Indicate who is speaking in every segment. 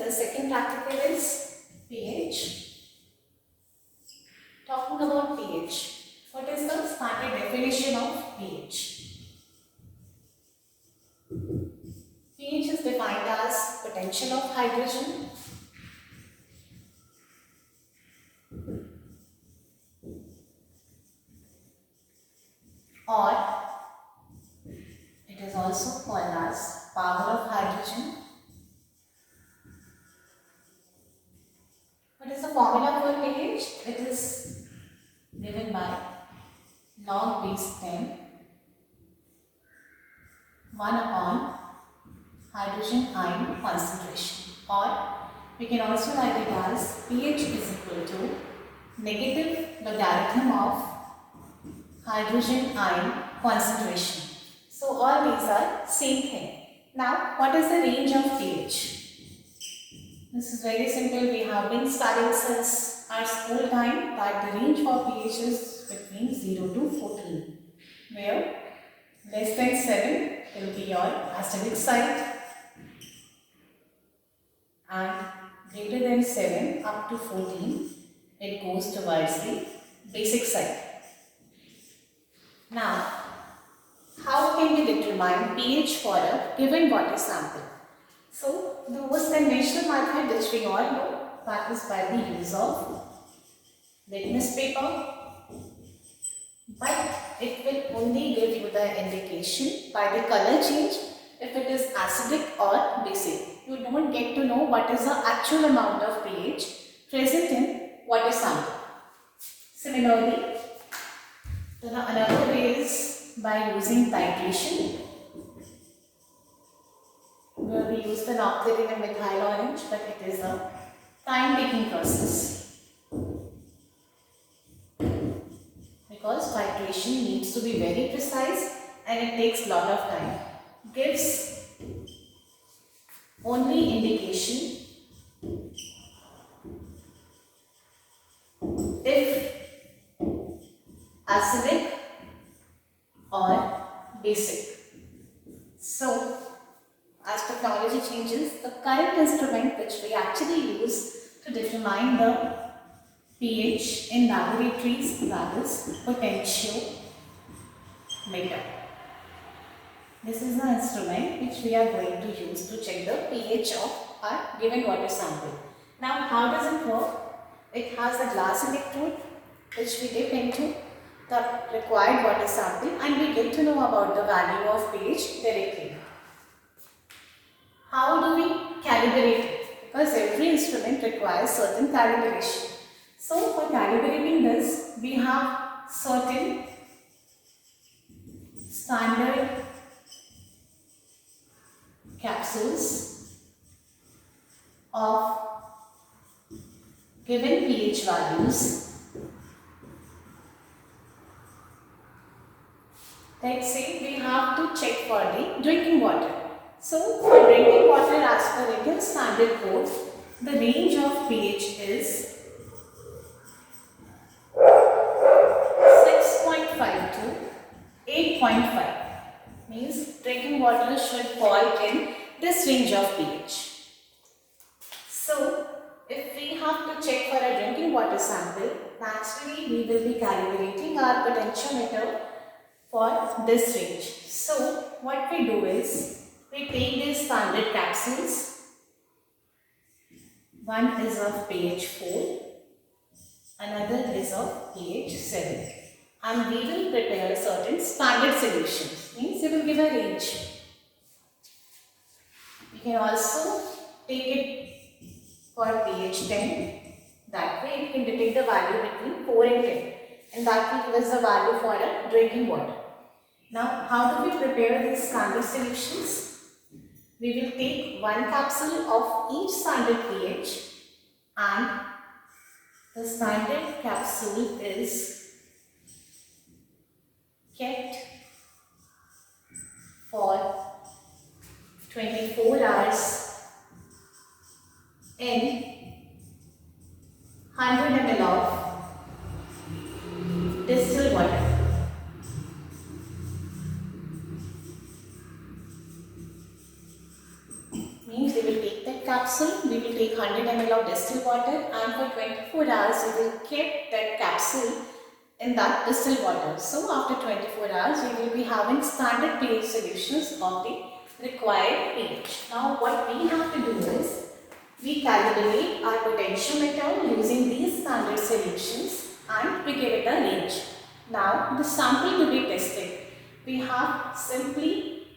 Speaker 1: the second practical is pH. Talking about pH, what is the standard definition of pH? pH is defined as potential of hydrogen or it is also called as power of hydrogen. What is the formula for pH? It is given by log base 10 1 upon hydrogen ion concentration, or we can also write it as pH is equal to negative logarithm of hydrogen ion concentration. So all these are same thing. Now what is the range of pH? This is very simple. We have been studying since our school time that the range for pH is between 0 to 14, where less than 7 will be your acidic site and greater than 7 up to 14 it goes towards the basic site. Now, how can we determine pH for a given water sample? So, the most conventional method which we all know, that is by the use of litmus paper, but it will only give you the indication by the color change if it is acidic or basic. You don't get to know what is the actual amount of pH present in water sample. Similarly, another way is by using titration, where we use the naphthalene and methyl orange, but it is a time-taking process because titration needs to be very precise and it takes a lot of time. Gives only indication if acidic or basic. So, as technology changes, the current instrument which we actually use to determine the pH in laboratories, that is potentiometer. This is the instrument which we are going to use to check the pH of our given water sample. Now, how does it work? It has a glass electrode which we dip into the required water sample and we get to know about the value of pH directly. How do we calibrate it? Because every instrument requires certain calibration. So, for calibrating this, we have certain standard capsules of given pH values. Let's say we have to check for the drinking water. So, for drinking water as per Indian standard code, the range of pH is 6.5 to 8.5. Means drinking water should fall in this range of pH. So, if we have to check for a drinking water sample, naturally we will be calibrating our potentiometer for this range. So, what we do is, we take these standard capsules. One is of pH 4, another is of pH 7. And we will prepare certain standard solutions. Means it will give a range. We can also take it for pH 10. That way it can detect the value between 4 and 10. And that will give us the value for a drinking water. Now, how do we prepare these standard solutions? We will take one capsule of each standard pH and the standard capsule is kept for 24 hours in 100 ml of distilled water. Means we will take that capsule, we will take 100 ml of distilled water, and for 24 hours we will keep that capsule in that distilled water. So after 24 hours we will be having standard pH solutions of the required pH. Now what we have to do is we calibrate our potentiometer using these standard solutions and we give it a range. Now the sample to be tested, we have simply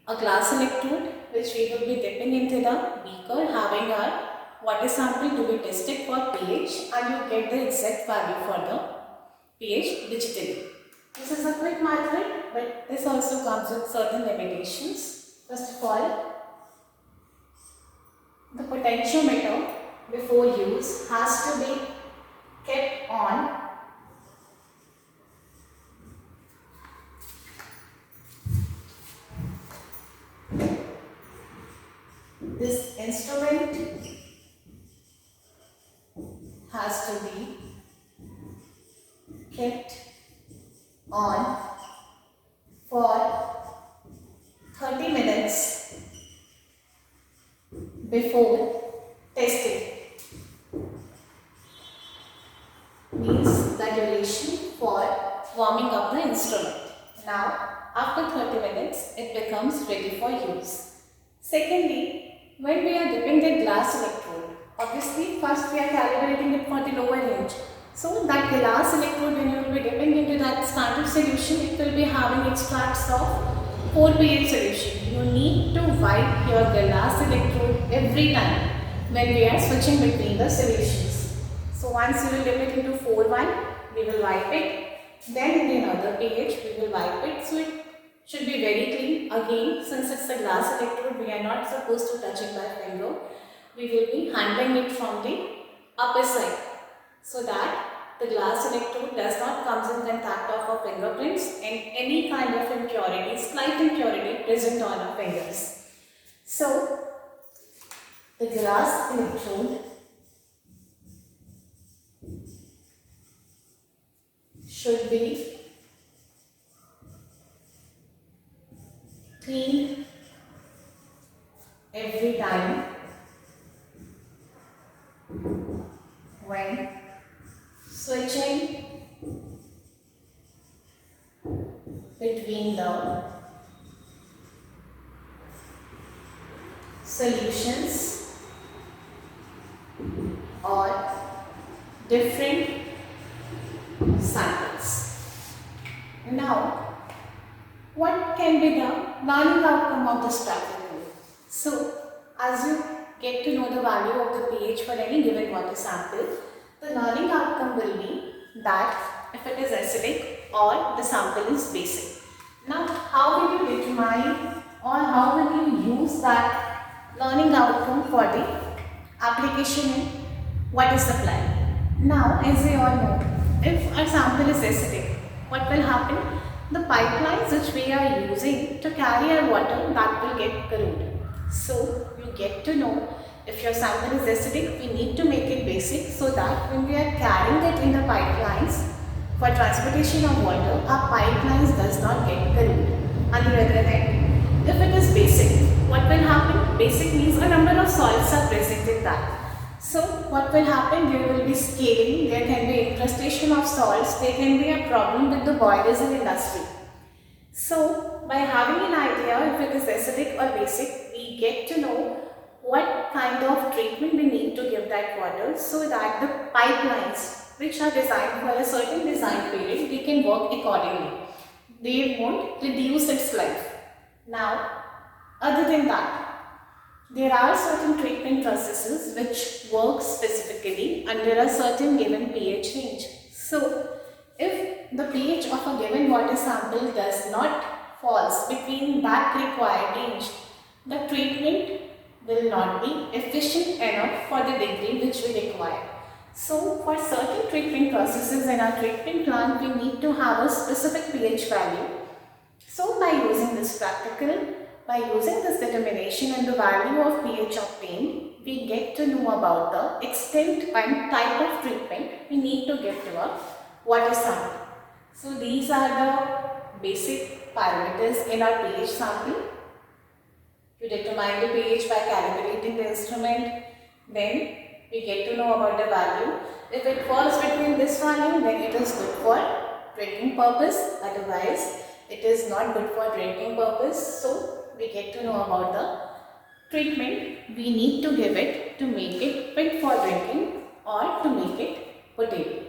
Speaker 1: a glass electrode which we will be dipping into the beaker, having our water sample to be tested for pH, and you get the exact value for the pH digitally. This is a quick method, but this also comes with certain limitations. First of all, the potentiometer before use has to be kept on this instrument has to be kept on for 30 minutes before testing. Means the duration for warming up the instrument. Now after 30 minutes it becomes ready for use. Secondly, when we are dipping the glass electrode, obviously first we are calibrating it for the lower range. So that glass electrode, when you will be dipping into that standard solution, it will be having extracts of 4 pH solution. You need to wipe your glass electrode every time when we are switching between the solutions. So once you will dip it into 4-1, we will wipe it. Then in another pH, we will wipe it. So it should be very clean. Again, since it's a glass electrode, we are not supposed to touch it by finger. We will be handling it from the upper side, so that the glass electrode does not come in contact of our fingerprints and any kind of impurity, slight impurity present on our fingers. So the glass electrode should be cleaned every time when switching between the solutions or different samples. Now, what can be the learning outcome of this practical? So, as you get to know the value of the pH for any given water sample, the learning outcome will be that if it is acidic or the sample is basic. Now, how will you determine or how will you use that learning outcome for the application in water supply? Now, as we all know, if our sample is acidic, what will happen? The pipelines which we are using to carry our water, that will get corroded. So, you get to know if your sample is acidic, we need to make it basic so that when we are carrying it in the pipelines for transportation of water, our pipelines does not get corroded. On the other hand, if it is basic, what will happen? Basic means a number of salts are present in that. So what will happen? There will be scaling, there can be incrustation of salts, there can be a problem with the boilers in industry. So by having an idea if it is acidic or basic, we get to know what kind of treatment we need to give that water so that the pipelines which are designed for a certain design period, they can work accordingly. They won't reduce its life. Now, other than that, there are certain treatment processes which work specifically under a certain given pH range. So, if the pH of a given water sample does not falls between that required range, the treatment will not be efficient enough for the degree which we require. So, for certain treatment processes in our treatment plant, we need to have a specific pH value. So, by using this practical, by using this determination and the value of pH obtained, we get to know about the extent and type of treatment we need to give to a water sample. So, these are the basic parameters in our pH sample. To determine the pH by calibrating the instrument, then we get to know about the value. If it falls between this value, then it is good for drinking purpose, otherwise it is not good for drinking purpose. So we get to know about the treatment we need to give it to make it fit for drinking or to make it potable.